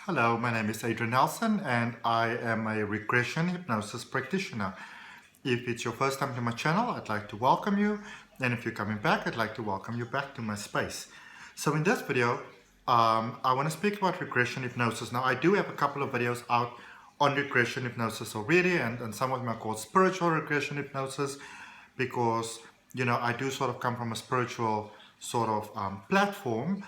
Hello, my name is Adrian H and I am a regression hypnosis practitioner. If it's your first time to my channel, I'd like to welcome you, and if you're coming back, I'd like to welcome you back to my space. So in this video, I want to speak about regression hypnosis. Now, I do have a couple of videos out on regression hypnosis already, and some of them are called spiritual regression hypnosis because, I do sort of come from a spiritual sort of platform,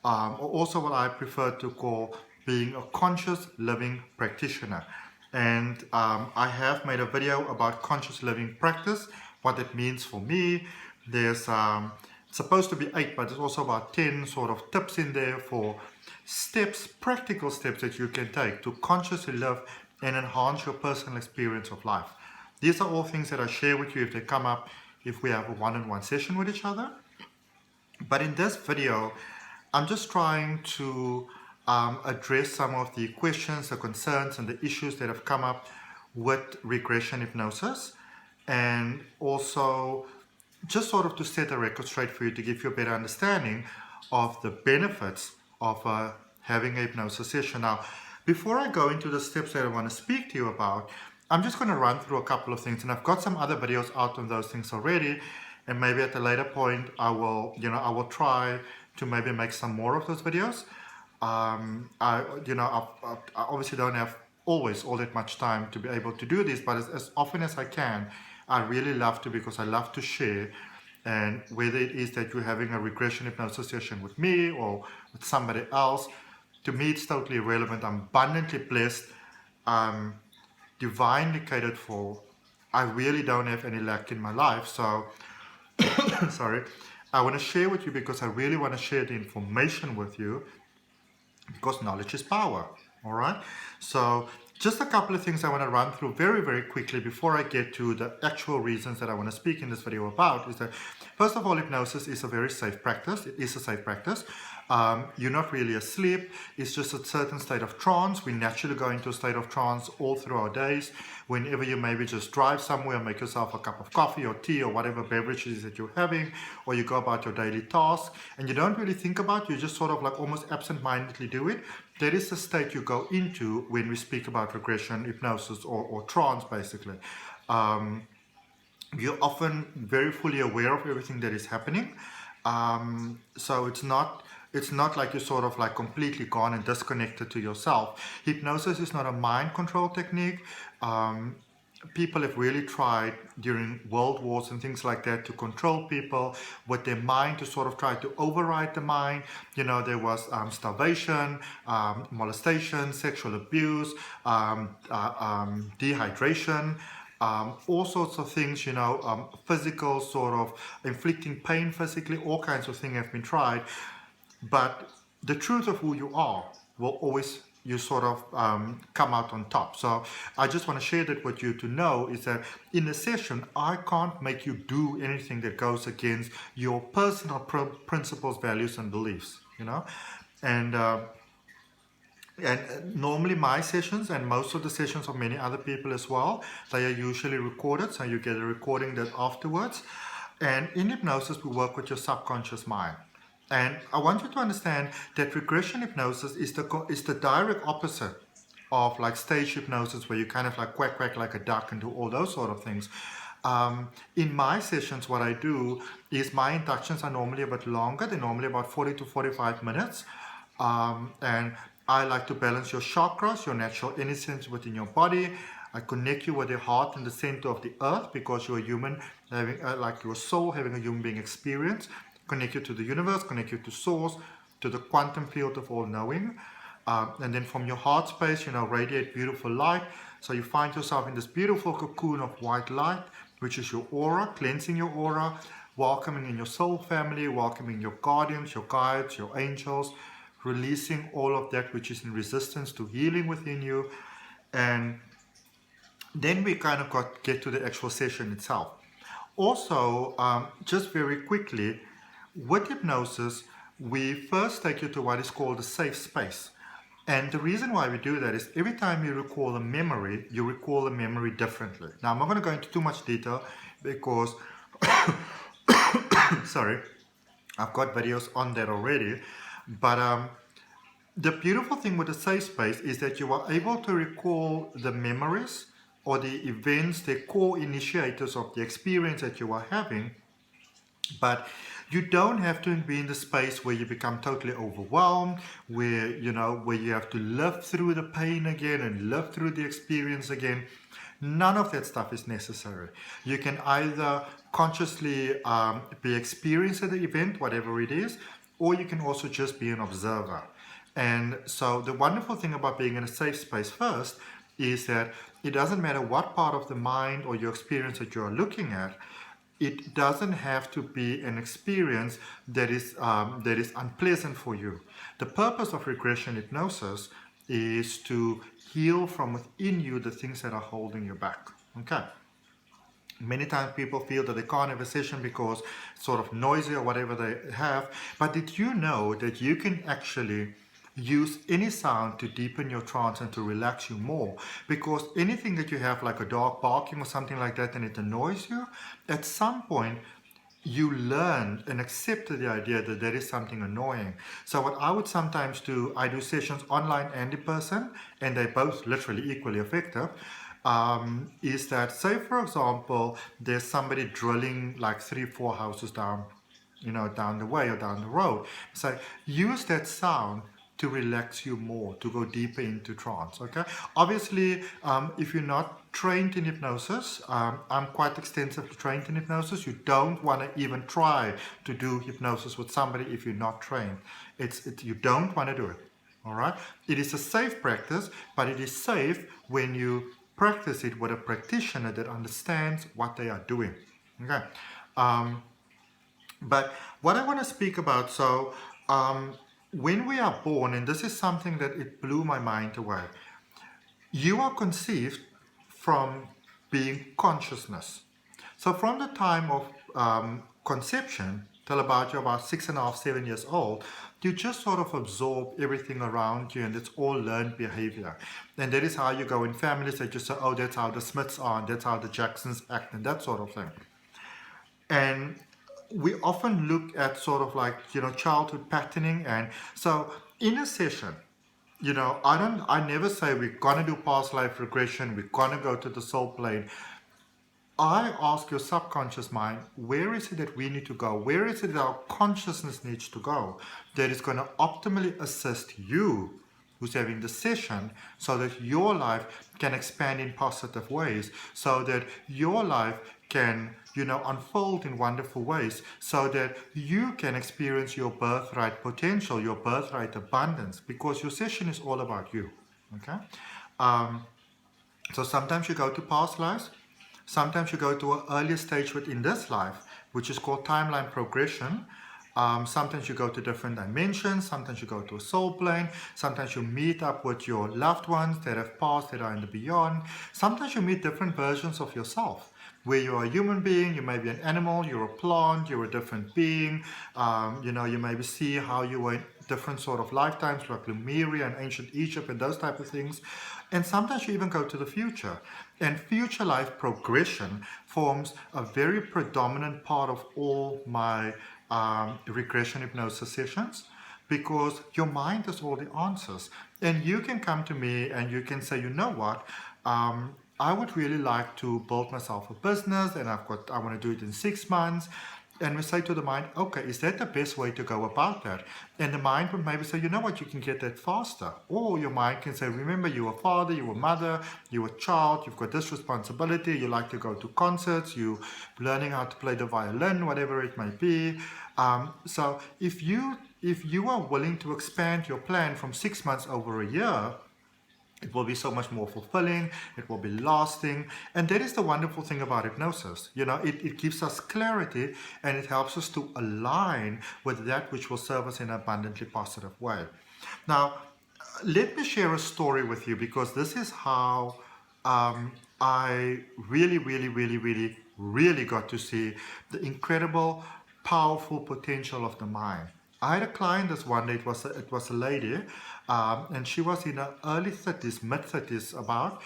or also what I prefer to call being a conscious living practitioner. And I have made a video about conscious living practice, what it means for me. There's supposed to be 8, but there's also about 10 sort of tips in there for steps, practical steps that you can take to consciously live and enhance your personal experience of life. These are all things that I share with you if they come up, if we have a one-on-one session with each other. But in this video, I'm just trying to address some of the questions, the concerns, and the issues that have come up with regression hypnosis, and also just sort of to set a record straight for you to give you a better understanding of the benefits of having a hypnosis session. Now, before I go into the steps that I want to speak to you about, I'm just going to run through a couple of things, and I've got some other videos out on those things already, and maybe at a later point I will try to maybe make some more of those videos. I obviously don't have always all that much time to be able to do this, but as often as I can, I really love to, because I love to share. And whether it is that you're having a regression hypnosis session with me or with somebody else, to me it's totally irrelevant. I'm abundantly blessed. I'm divinely catered for. I really don't have any lack in my life. So, sorry, I want to share with you because I really want to share the information with you, because knowledge is power. All right, so just a couple of things I want to run through very, very quickly before I get to the actual reasons that I want to speak in this video about. Is that, first of all, hypnosis is a very safe practice. It is a safe practice. You're not really asleep. It's just a certain state of trance. We naturally go into a state of trance all through our days. Whenever you maybe just drive somewhere, make yourself a cup of coffee or tea or whatever beverage it is that you're having, or you go about your daily tasks and you don't really think about it, you just sort of like almost absent-mindedly do it. That is the state you go into when we speak about regression hypnosis or trance, basically. You're often very fully aware of everything that is happening. So it's not like you're sort of like completely gone and disconnected to yourself. Hypnosis is not a mind control technique. People have really tried during world wars and things like that to control people with their mind, to sort of try to override the mind. There was starvation, molestation, sexual abuse, dehydration, all sorts of things, physical sort of inflicting pain physically, all kinds of things have been tried. But the truth of who you are will always, you sort of come out on top. So I just want to share that with you to know is that in a session, I can't make you do anything that goes against your personal principles, values, and beliefs, And normally my sessions, and most of the sessions of many other people as well, they are usually recorded, so you get a recording that afterwards. And in hypnosis, we work with your subconscious mind. And I want you to understand that regression hypnosis is the direct opposite of like stage hypnosis, where you kind of like quack like a duck and do all those sort of things. In my sessions, what I do is my inductions are normally a bit longer. They're normally about 40 to 45 minutes. And I like to balance your chakras, your natural innocence within your body. I connect you with your heart in the center of the earth, because you're a human, having like your soul, having a human being experience. Connect you to the universe, connect you to source, to the quantum field of all knowing. And then from your heart space, radiate beautiful light. So you find yourself in this beautiful cocoon of white light, which is your aura, cleansing your aura, welcoming in your soul family, welcoming your guardians, your guides, your angels, releasing all of that which is in resistance to healing within you. And then we kind of get to the actual session itself. Also, just very quickly, with hypnosis, we first take you to what is called a safe space. And the reason why we do that is every time you recall a memory, you recall the memory differently. Now, I'm not going to go into too much detail because, sorry, I've got videos on that already. But the beautiful thing with a safe space is that you are able to recall the memories or the events, the core initiators of the experience that you are having, but you don't have to be in the space where you become totally overwhelmed, where where you have to live through the pain again and live through the experience again. None of that stuff is necessary. You can either consciously be experiencing the event, whatever it is, or you can also just be an observer. And so the wonderful thing about being in a safe space first is that it doesn't matter what part of the mind or your experience that you are looking at. It doesn't have to be an experience that is unpleasant for you. The purpose of regression hypnosis is to heal from within you the things that are holding you back. Okay. Many times people feel that they can't have a session because it's sort of noisy or whatever they have. But did you know that you can actually use any sound to deepen your trance and to relax you more? Because anything that you have, like a dog barking or something like that, and it annoys you, at some point you learn and accept the idea that there is something annoying. So what I would sometimes do, I do sessions online and in person, and they're both literally equally effective. Is that, say for example, there's somebody drilling like 3-4 houses down the way or down the road. So use that sound to relax you more, to go deeper into trance. Okay. Obviously, if you're not trained in hypnosis, I'm quite extensively trained in hypnosis. You don't want to even try to do hypnosis with somebody if you're not trained. You don't want to do it. All right. It is a safe practice, but it is safe when you practice it with a practitioner that understands what they are doing. Okay. But what I want to speak about, so when we are born, and this is something that it blew my mind away, you are conceived from being consciousness. So from the time of conception till about you're about 6.5, 7 years old, you just sort of absorb everything around you, and it's all learned behavior. And that is how you go in families that you say, oh, that's how the Smiths are, and that's how the Jacksons act, and that sort of thing. And we often look at sort of like, childhood patterning. And so in a session, I never say we're going to do past life regression, we're going to go to the soul plane. I ask your subconscious mind, where is it that we need to go? Where is it that our consciousness needs to go that is going to optimally assist you who's having the session, so that your life can expand in positive ways, so that your life can unfold in wonderful ways, so that you can experience your birthright potential, your birthright abundance, because your session is all about you. Okay. So sometimes you go to past lives, sometimes you go to an earlier stage within this life, which is called timeline progression. Sometimes you go to different dimensions, sometimes you go to a soul plane, sometimes you meet up with your loved ones that have passed, that are in the beyond. Sometimes you meet different versions of yourself, where you're a human being, you may be an animal, you're a plant, you're a different being. You maybe see how you were in different sort of lifetimes, like Lemuria and ancient Egypt and those type of things. And sometimes you even go to the future. And future life progression forms a very predominant part of all my regression hypnosis sessions, because your mind has all the answers. And you can come to me and you can say, you know what, I would really like to build myself a business, and I want to do it in 6 months. And we say to the mind, okay, is that the best way to go about that? And the mind would maybe say, you know what, you can get that faster. Or your mind can say, remember, you're a father, you're a mother, you're a child, you've got this responsibility, you like to go to concerts, you're learning how to play the violin, whatever it may be. So if you are willing to expand your plan from 6 months over a year, it will be so much more fulfilling, it will be lasting. And that is the wonderful thing about hypnosis. It gives us clarity, and it helps us to align with that which will serve us in an abundantly positive way. Now, let me share a story with you, because this is how I really got to see the incredible, powerful potential of the mind. I had a client this one day, it was a lady, and she was in her early 30s, mid-30s about,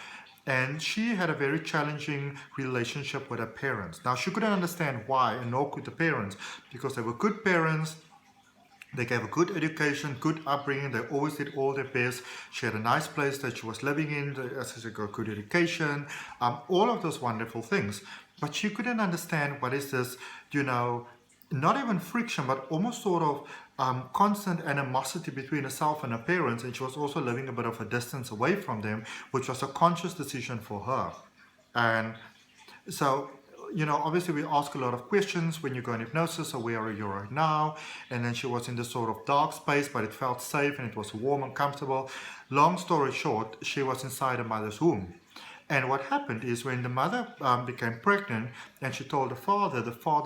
and she had a very challenging relationship with her parents. Now, she couldn't understand why, and nor could the parents, because they were good parents, They gave a good education, good upbringing. They always did all their best. She had a nice place that she was living in. As I said, got good education. All of those wonderful things. But she couldn't understand what is this, not even friction, but almost sort of constant animosity between herself and her parents. And she was also living a bit of a distance away from them, which was a conscious decision for her. And so, obviously we ask a lot of questions when you go in hypnosis. So where are you right now? And then she was in this sort of dark space, but it felt safe and it was warm and comfortable. Long story short, she was inside her mother's womb. And what happened is when the mother became pregnant and she told the father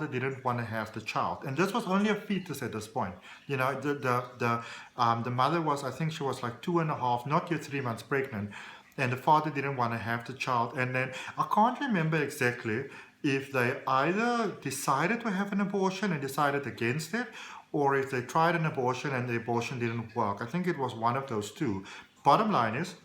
didn't want to have the child. And this was only a fetus at this point. The mother was, I think she was like 2.5, not yet 3 months pregnant. And the father didn't want to have the child. And then I can't remember exactly if they either decided to have an abortion and decided against it, or if they tried an abortion and the abortion didn't work. I think it was one of those two. Bottom line is,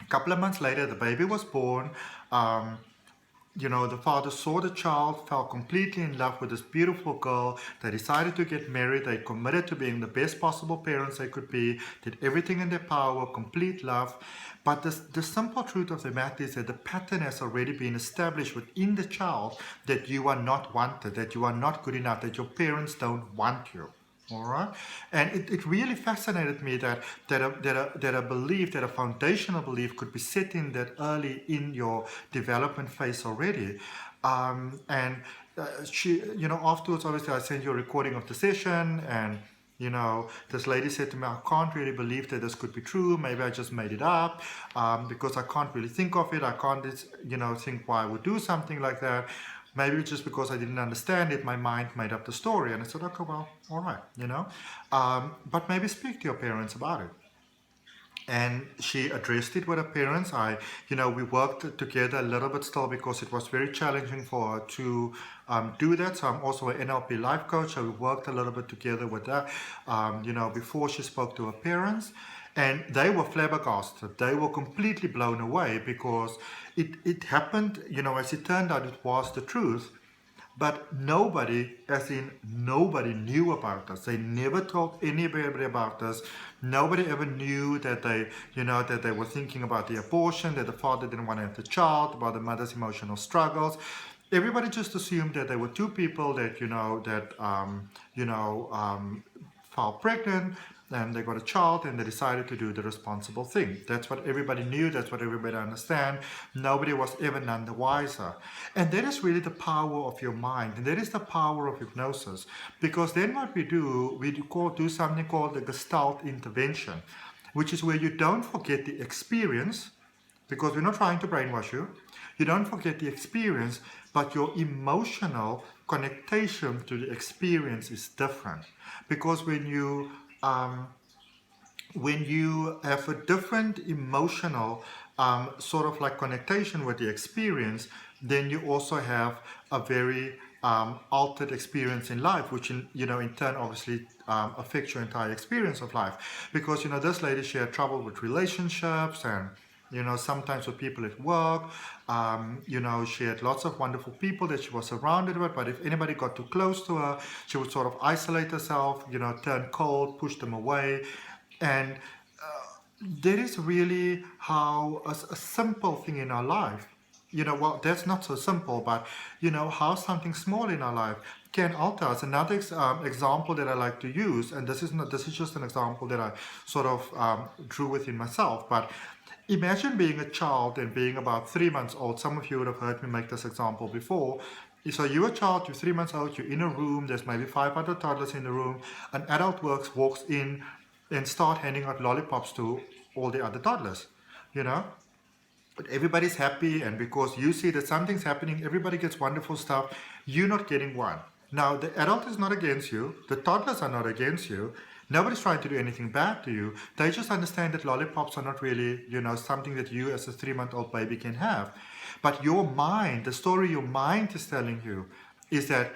a couple of months later, the baby was born. The father saw the child, fell completely in love with this beautiful girl. They decided to get married. They committed to being the best possible parents they could be, did everything in their power, complete love. But the simple truth of the matter is that the pattern has already been established within the child that you are not wanted, that you are not good enough, that your parents don't want you. All right, and it really fascinated me that a belief, that a foundational belief could be set in that early in your development phase already. She, afterwards, obviously, I sent you a recording of the session, and this lady said to me, I can't really believe that this could be true. Maybe I just made it up because I can't really think of it. I can't, think why I would do something like that. Maybe just because I didn't understand it, my mind made up the story. And I said, okay, well, all right, but maybe speak to your parents about it. And she addressed it with her parents. We worked together a little bit still because it was very challenging for her to do that. So I'm also an NLP Life Coach. So we worked a little bit together with her, before she spoke to her parents. And they were flabbergasted. They were completely blown away because it happened, as it turned out, it was the truth. But nobody, as in nobody, knew about this. They never told anybody about this. Nobody ever knew that they were thinking about the abortion, that the father didn't want to have the child, about the mother's emotional struggles. Everybody just assumed that there were two people that fell pregnant, and they got a child, and they decided to do the responsible thing. That's what everybody knew. That's what everybody understand. Nobody was ever none the wiser. And that is really the power of your mind, and that is the power of hypnosis. Because then what we do, do something called the Gestalt intervention, which is where you don't forget the experience, because we're not trying to brainwash you. You don't forget the experience, but your emotional connection to the experience is different. Because when you have a different emotional sort of like connection with the experience, then you also have a very altered experience in life, which in turn obviously affects your entire experience of life. Because this lady, she had trouble with relationships, and sometimes with people at work. She had lots of wonderful people that she was surrounded with, but if anybody got too close to her, she would sort of isolate herself, turn cold, push them away. And that is really how a simple thing in our life, that's not so simple, but how something small in our life can alter us. Another example that I like to use, and this is just an example that I sort of drew within myself, but imagine being a child and being about 3 months old. Some of you would have heard me make this example before. So you're a child, you're 3 months old, you're in a room, there's maybe 500 toddlers in the room. An adult walks in and start handing out lollipops to all the other toddlers, But everybody's happy, and because you see that something's happening, everybody gets wonderful stuff, you're not getting one. Now, the adult is not against you, the toddlers are not against you, nobody's trying to do anything bad to you. They just understand that lollipops are not really, something that you as a 3-month-old baby can have. But your mind, the story your mind is telling you, is that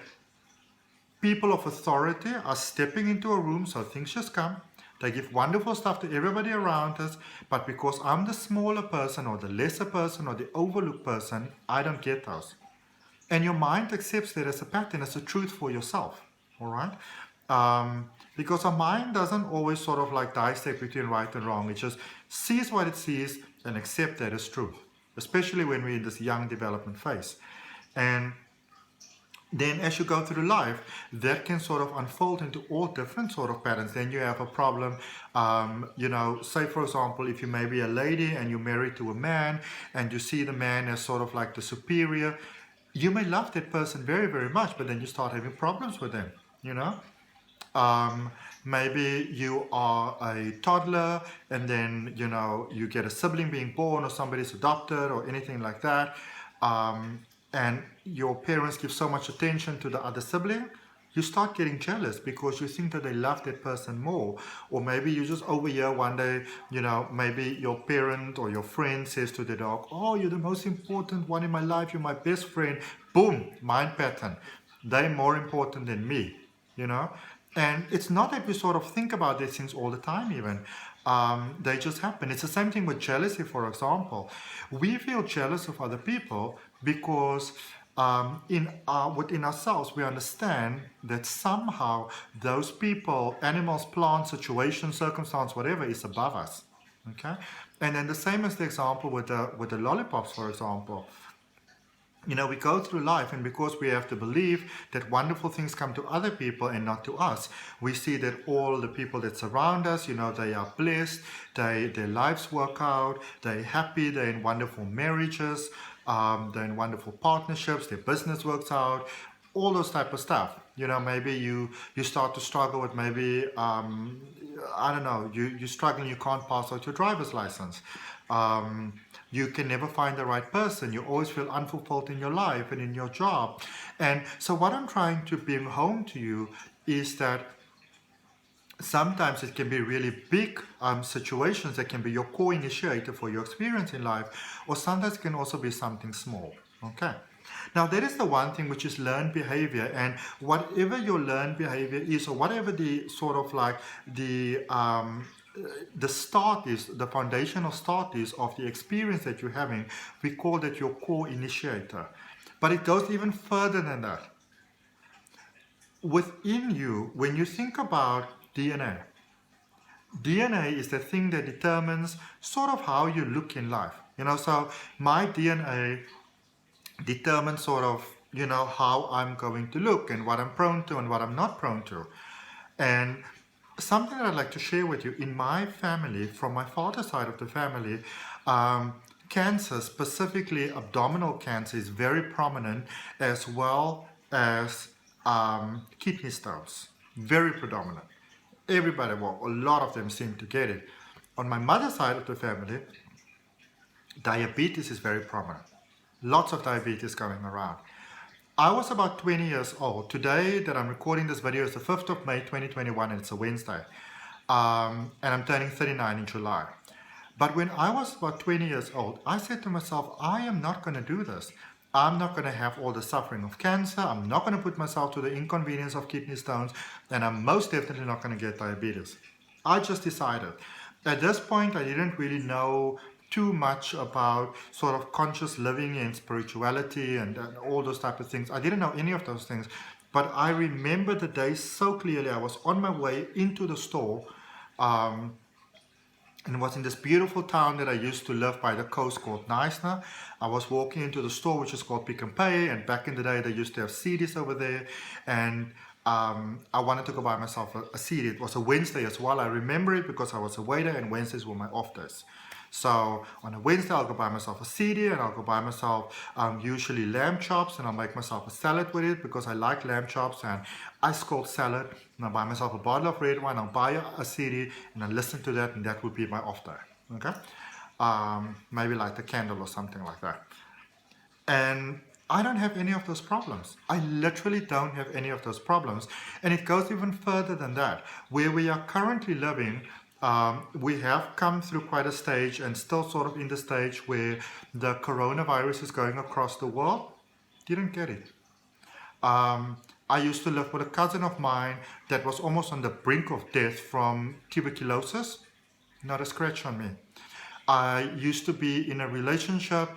people of authority are stepping into a room, so things just come. They give wonderful stuff to everybody around us, but because I'm the smaller person or the lesser person or the overlooked person, I don't get those. And your mind accepts that as a pattern, as a truth for yourself, all right? Because our mind doesn't always sort of like dissect between right and wrong. It just sees what it sees and accepts that as truth, especially when we're in this young development phase. And then as you go through life, that can sort of unfold into all different sort of patterns. Then you have a problem, say for example, if you may be a lady and you're married to a man and you see the man as sort of like the superior, you may love that person very, very much, but then you start having problems with them, maybe you are a toddler and then, you get a sibling being born or somebody's adopted or anything like that. And your parents give so much attention to the other sibling, you start getting jealous because you think that they love that person more. Or maybe you just overhear one day, maybe your parent or your friend says to the dog, oh, you're the most important one in my life, you're my best friend. Boom, mind pattern. They're more important than me, And it's not that we sort of think about these things all the time even. They just happen. It's the same thing with jealousy, for example. We feel jealous of other people because within ourselves we understand that somehow those people, animals, plants, situations, circumstance, whatever, is above us. Okay? And then the same as the example with the lollipops, for example. We go through life, and because we have to believe that wonderful things come to other people and not to us, we see that all the people that surround us, they are blessed, their lives work out, they're happy, they're in wonderful marriages, they're in wonderful partnerships, their business works out, all those type of stuff. Maybe you start to struggle with maybe, you're struggling, you can't pass out your driver's license. You can never find the right person. You always feel unfulfilled in your life and in your job. And so what I'm trying to bring home to you is that sometimes it can be really big situations that can be your core initiator for your experience in life, or sometimes it can also be something small. Okay. Now, that is the one thing which is learned behavior, and whatever your learned behavior is, or whatever the sort of like the start is, the foundational start is of the experience that you're having, we call that your core initiator. But it goes even further than that. Within you, when you think about DNA is the thing that determines sort of how you look in life. So my DNA determines sort of, how I'm going to look and what I'm prone to and what I'm not prone to. And something that I'd like to share with you, in my family, from my father's side of the family, cancer, specifically abdominal cancer, is very prominent, as well as kidney stones, very predominant. Everybody, well, a lot of them seem to get it. On my mother's side of the family, diabetes is very prominent. Lots of diabetes going around. I was about 20 years old. Today that I'm recording this video is the 5th of May 2021, and it's a Wednesday. And I'm turning 39 in July. But when I was about 20 years old, I said to myself, I am not going to do this. I'm not going to have all the suffering of cancer. I'm not going to put myself to the inconvenience of kidney stones. And I'm most definitely not going to get diabetes. I just decided. At this point, I didn't really know too much about sort of conscious living and spirituality and all those type of things. I didn't know any of those things, but I remember the day so clearly. I was on my way into the store, and it was in this beautiful town that I used to live by the coast called Neisner. I was walking into the store, which is called Pick and Pay, and back in the day they used to have CDs over there, and I wanted to go buy myself a CD. It was a Wednesday as well. I remember it because I was a waiter and Wednesdays were my off days. So on a Wednesday, I'll go buy myself a CD, and I'll go buy myself usually lamb chops, and I'll make myself a salad with it because I like lamb chops and ice cold salad. And I'll buy myself a bottle of red wine, I'll buy a CD, and I'll listen to that, and that would be my off day. Okay? Maybe light a candle or something like that. And I don't have any of those problems. I literally don't have any of those problems. And it goes even further than that. Where we are currently living, we have come through quite a stage, and still sort of in the stage where the coronavirus is going across the world. Didn't get it. I used to live with a cousin of mine that was almost on the brink of death from tuberculosis. Not a scratch on me. I used to be in a relationship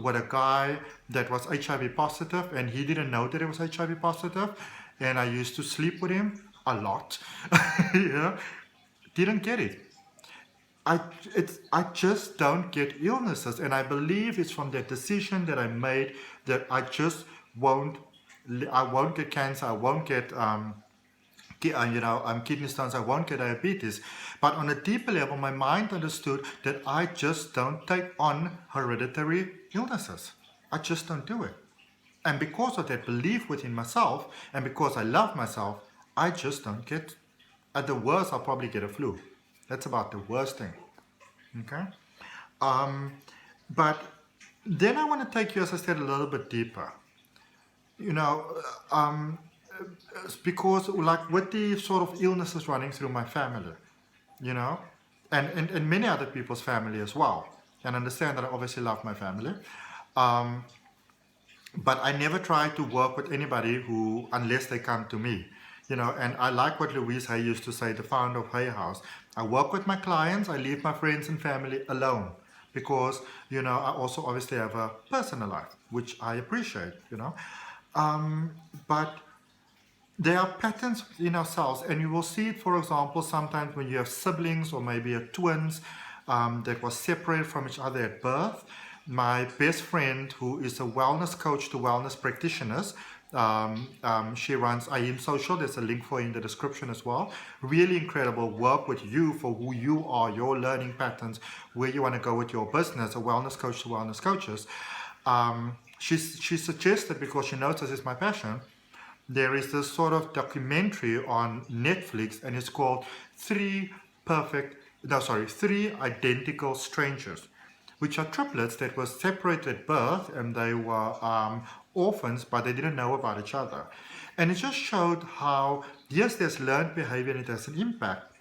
with a guy that was HIV positive, and he didn't know that he was HIV positive. And I used to sleep with him. a lot, you know, didn't get it. I just don't get illnesses, and I believe it's from that decision that I made that I just won't. I won't get cancer. I won't get kidney stones. I won't get diabetes. But on a deeper level, my mind understood that I just don't take on hereditary illnesses. I just don't do it. And because of that belief within myself, and because I love myself, I just don't get. At the worst, I'll probably get a flu. That's about the worst thing. Okay? But then I want to take you, as I said, a little bit deeper. You know, because like with the sort of illnesses running through my family, you know, and many other people's family as well. And understand that I obviously love my family. But I never try to work with anybody who, unless they come to me, you know, and I like what Louise Hay used to say, the founder of Hay House. I work with my clients, I leave my friends and family alone because, you know, I also obviously have a personal life, which I appreciate, you know. But there are patterns in ourselves, and you will see it, for example, sometimes when you have siblings or maybe a twins that was separated from each other at birth. My best friend, who is a wellness coach to wellness practitioners, she runs IM Social. There's a link for you in the description as well. Really incredible work with you for who you are, your learning patterns, where you want to go with your business, a wellness coach to wellness coaches. She suggested, because she knows this is my passion, there is this sort of documentary on Netflix, and it's called Three Identical Strangers, which are triplets that were separated at birth, and they were orphans, but they didn't know about each other. And it just showed how, yes, there's learned behavior and it has an impact,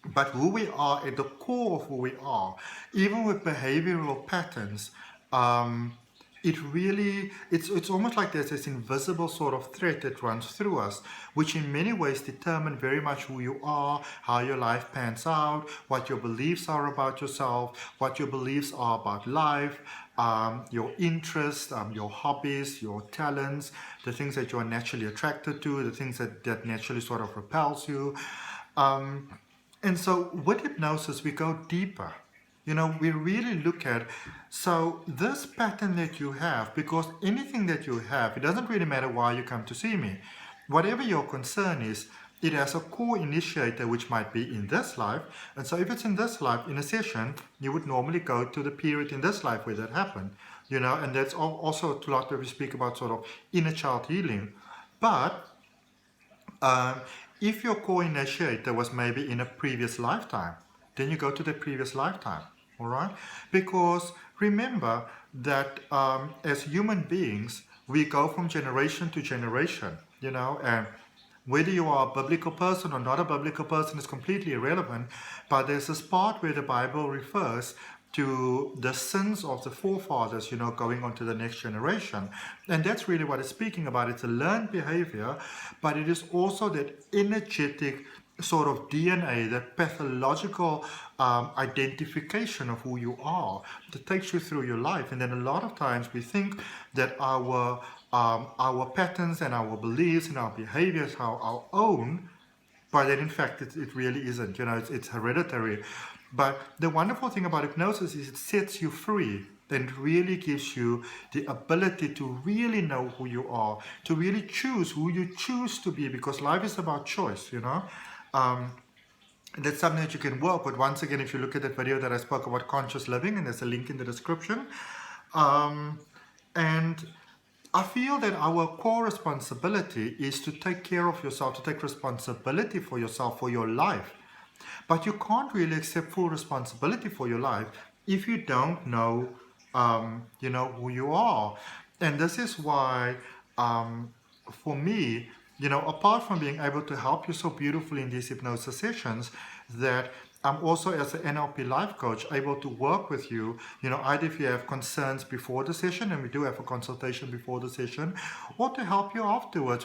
but who we are, at the core of who we are, even with behavioral patterns, it's almost like there's this invisible sort of thread that runs through us, which in many ways determine very much who you are, how your life pans out, what your beliefs are about yourself, what your beliefs are about life, your interests, your hobbies, your talents, the things that you're naturally attracted to, the things that naturally sort of repels you. And so with hypnosis, we go deeper. You know, we really look at, so this pattern that you have, because anything that you have, it doesn't really matter why you come to see me. Whatever your concern is, it has a core initiator, which might be in this life. And so if it's in this life, in a session, you would normally go to the period in this life where that happened. You know, and that's also a lot where we speak about sort of inner child healing. But if your core initiator was maybe in a previous lifetime, then you go to the previous lifetime. All right, because remember that as human beings, we go from generation to generation, you know, and whether you are a biblical person or not a biblical person is completely irrelevant. But there's this part where the Bible refers to the sins of the forefathers, you know, going on to the next generation. And that's really what it's speaking about. It's a learned behavior, but it is also that energetic sort of DNA, that pathological identification of who you are that takes you through your life. And then a lot of times we think that our patterns and our beliefs and our behaviors are our own, but then in fact it really isn't. You know, it's hereditary. But the wonderful thing about hypnosis is it sets you free and really gives you the ability to really know who you are, to really choose who you choose to be, because life is about choice, you know. That's something that you can work with. Once again, if you look at that video that I spoke about conscious living, and there's a link in the description. And I feel that our core responsibility is to take care of yourself, to take responsibility for yourself, for your life. But you can't really accept full responsibility for your life if you don't know, you know, who you are. And this is why, for me, you know, apart from being able to help you so beautifully in these hypnosis sessions, that I'm also, as an NLP Life Coach, able to work with you, you know, either if you have concerns before the session, and we do have a consultation before the session, or to help you afterwards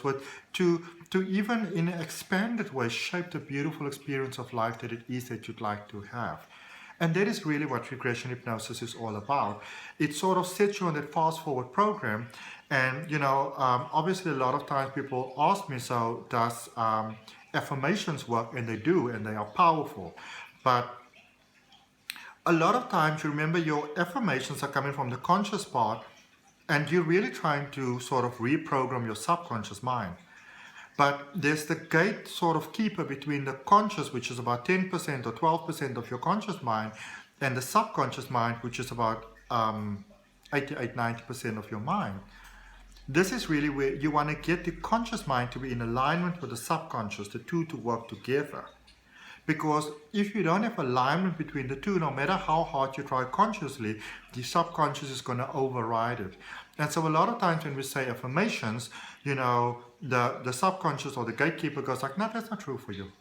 to even in an expanded way shape the beautiful experience of life that it is that you'd like to have. And that is really what regression hypnosis is all about. It sort of sets you on that fast forward program. And, you know, obviously a lot of times people ask me, so does affirmations work, and they do, and they are powerful. But a lot of times, remember, your affirmations are coming from the conscious part, and you're really trying to sort of reprogram your subconscious mind. But there's the gate sort of keeper between the conscious, which is about 10% or 12% of your conscious mind, and the subconscious mind, which is about 88-90% of your mind. This is really where you want to get the conscious mind to be in alignment with the subconscious, the two to work together. Because if you don't have alignment between the two, no matter how hard you try consciously, the subconscious is going to override it. And so a lot of times when we say affirmations, you know, the subconscious or the gatekeeper goes like, no, that's not true for you.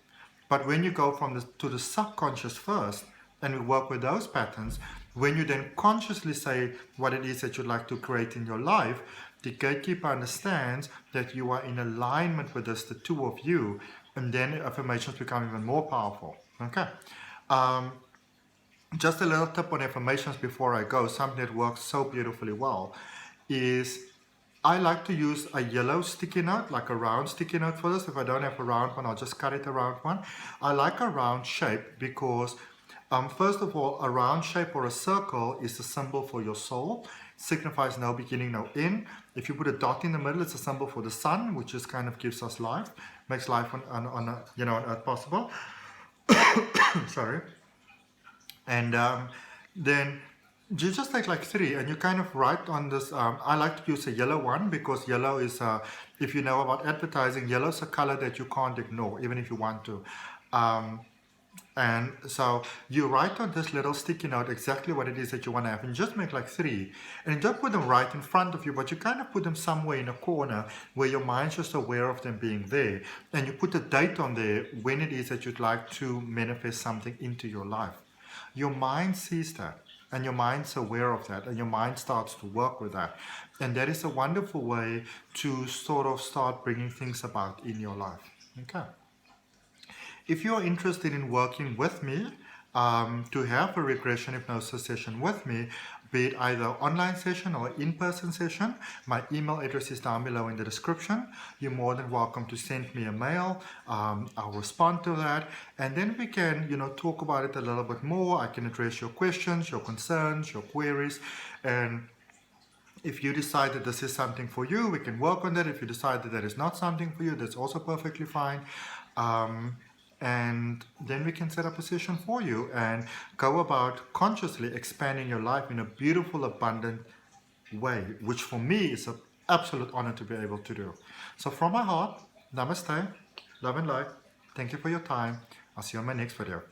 But when you go to the subconscious first, and we work with those patterns, when you then consciously say what it is that you'd like to create in your life, the gatekeeper understands that you are in alignment with this, the two of you, and then affirmations become even more powerful. Okay. Just a little tip on affirmations before I go, something that works so beautifully well, is I like to use a yellow sticky note, like a round sticky note for this. If I don't have a round one, I'll just cut it a round one. I like a round shape because, first of all, a round shape or a circle is a symbol for your soul. Signifies no beginning, no end. If you put a dot in the middle, it's a symbol for the sun, which just kind of gives us life, makes life on Earth possible. Sorry. And then you just take like 3 and you kind of write on this. I like to use a yellow one because yellow is, if you know about advertising, yellow is a color that you can't ignore, even if you want to. And so you write on this little sticky note exactly what it is that you want to have, and just make like 3. And you don't put them right in front of you, but you kind of put them somewhere in a corner where your mind's just aware of them being there. And you put a date on there when it is that you'd like to manifest something into your life. Your mind sees that, and your mind's aware of that, and your mind starts to work with that. And that is a wonderful way to sort of start bringing things about in your life. Okay. If you're interested in working with me, to have a regression hypnosis session with me, be it either online session or in-person session, my email address is down below in the description. You're more than welcome to send me a mail. I'll respond to that, and then we can, talk about it a little bit more. I can address your questions, your concerns, your queries, and if you decide that this is something for you, we can work on that. If you decide that that is not something for you, that's also perfectly fine. And then we can set up a session for you and go about consciously expanding your life in a beautiful, abundant way, which for me is an absolute honor to be able to do. So from my heart, namaste, love and light. Thank you for your time. I'll see you on my next video.